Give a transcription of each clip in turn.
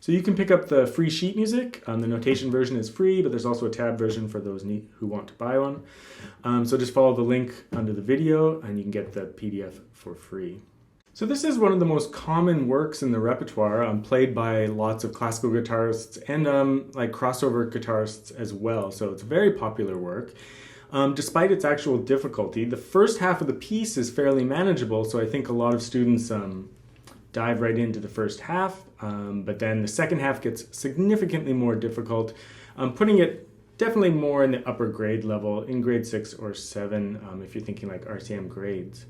So you can pick up the free sheet music. The notation version is free, but there's also a tab version for those who want to buy one. So just follow the link under the video and you can get the PDF for free. So this is one of the most common works in the repertoire, played by lots of classical guitarists and like crossover guitarists as well. So it's a very popular work. Despite its actual difficulty, the first half of the piece is fairly manageable, so I think a lot of students dive right into the first half, but then the second half gets significantly more difficult, putting it definitely more in the upper grade level, in grade 6 or 7, if you're thinking like RCM grades.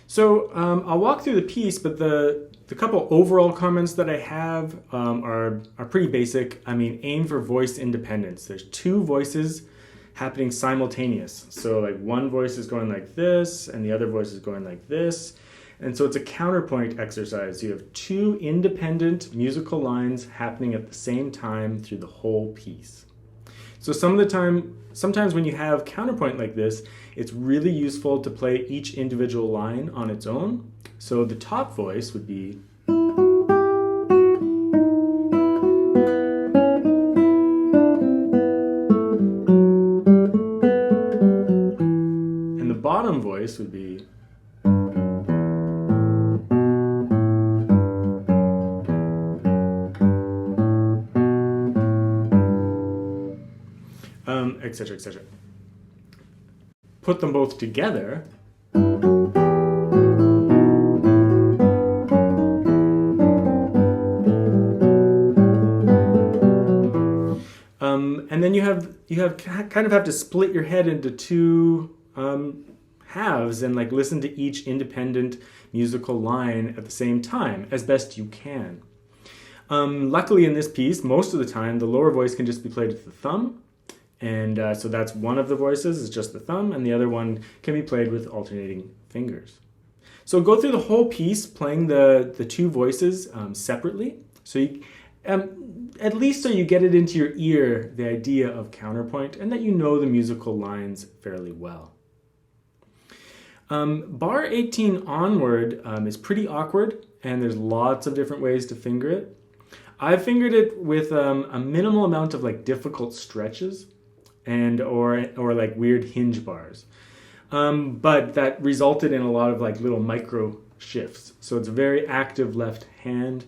So I'll walk through the piece, but the couple overall comments that I have are pretty basic. I mean, aim for voice independence. There's two voices happening simultaneous. So like one voice is going like this, and the other voice is going like this. And so it's a counterpoint exercise. You have two independent musical lines happening at the same time through the whole piece. So sometimes when you have counterpoint like this, it's really useful to play each individual line on its own. So the top voice would be, and the bottom voice would be, etc., etc. Put them both together, and then you kind of have to split your head into two halves and like listen to each independent musical line at the same time as best you can. Luckily in this piece, most of the time, the lower voice can just be played with the thumb. And so that's one of the voices, is just the thumb, and the other one can be played with alternating fingers. So go through the whole piece playing the two voices separately. So you, at least so you get it into your ear, the idea of counterpoint, and that you know the musical lines fairly well. Bar 18 onward is pretty awkward, and there's lots of different ways to finger it. I've fingered it with a minimal amount of like difficult stretches and or like weird hinge bars. But that resulted in a lot of like little micro shifts. So it's a very active left hand.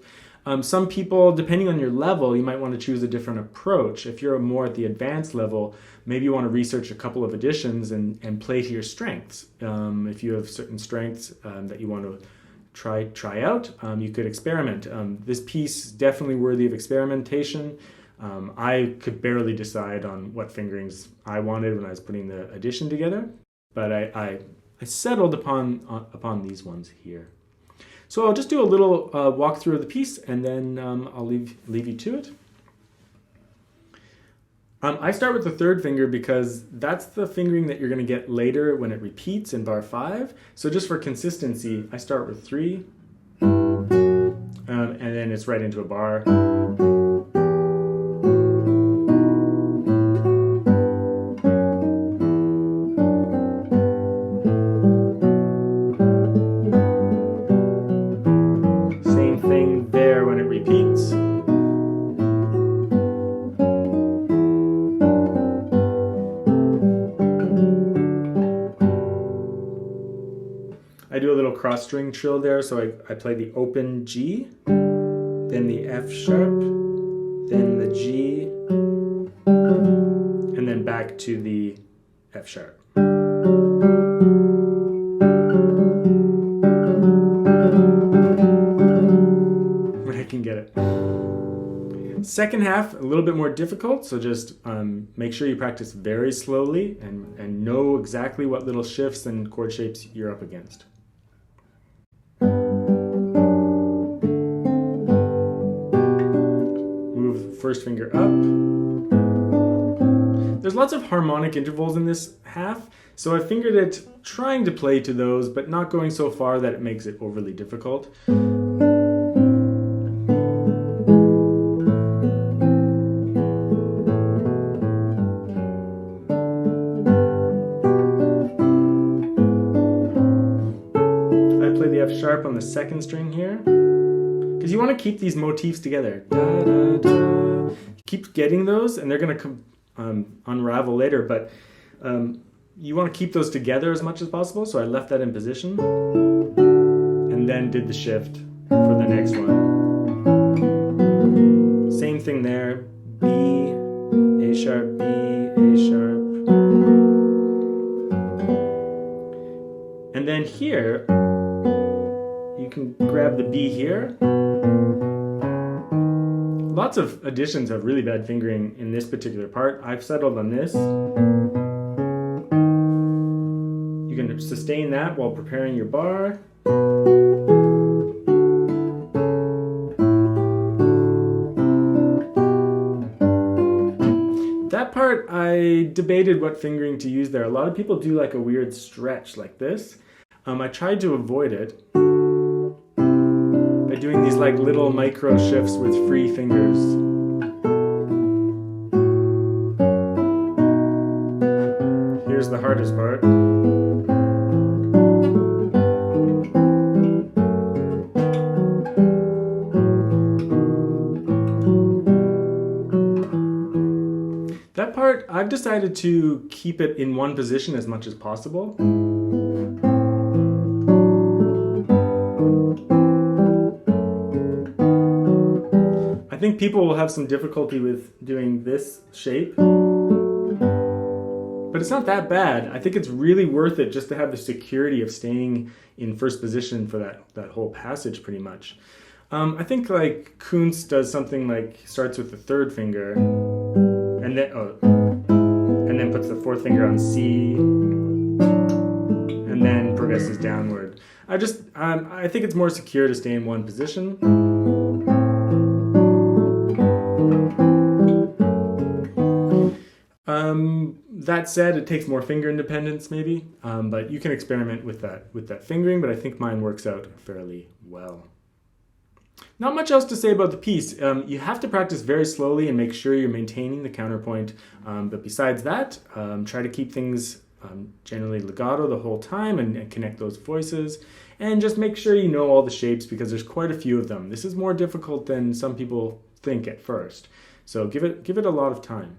Some people, depending on your level, you might want to choose a different approach. If you're more at the advanced level, maybe you want to research a couple of editions and play to your strengths. If you have certain strengths that you want to try out, you could experiment. This piece is definitely worthy of experimentation. I could barely decide on what fingerings I wanted when I was putting the edition together, but I settled upon these ones here. So I'll just do a little walkthrough of the piece, and then I'll leave you to it. I start with the third finger because that's the fingering that you're going to get later when it repeats in bar 5. So just for consistency, I start with 3, and then it's right into a bar. Same thing there when it repeats. I do a little cross string trill there, so I play the open G, then the F sharp, then the G, back to the F sharp. When I can get it. Second half, a little bit more difficult, so just make sure you practice very slowly and know exactly what little shifts and chord shapes you're up against. Move the first finger up. There's lots of harmonic intervals in this half, so I fingered it trying to play to those, but not going so far that it makes it overly difficult. Sharp on the second string here, because you want to keep these motifs together. Da, da, da. Keep getting those, and they're going to unravel later, but you want to keep those together as much as possible, so I left that in position and then did the shift for the next one. Same thing there, B, A sharp, B, A sharp. And then here, you can grab the B here. Lots of additions have really bad fingering in this particular part. I've settled on this. You can sustain that while preparing your bar. That part, I debated what fingering to use there. A lot of people do like a weird stretch like this. I tried to avoid it by doing these like little micro shifts with free fingers. Here's the hardest part. That part, I've decided to keep it in one position as much as possible. I think people will have some difficulty with doing this shape, but it's not that bad. I think it's really worth it just to have the security of staying in first position for that whole passage pretty much. I think like Kunz does something like starts with the third finger and then puts the fourth finger on C and then progresses downward. I think it's more secure to stay in one position. That said, it takes more finger independence maybe, but you can experiment with that fingering, but I think mine works out fairly well. Not much else to say about the piece. You have to practice very slowly and make sure you're maintaining the counterpoint, but besides that, try to keep things generally legato the whole time and connect those voices, and just make sure you know all the shapes because there's quite a few of them. This is more difficult than some people think at first, so give it a lot of time.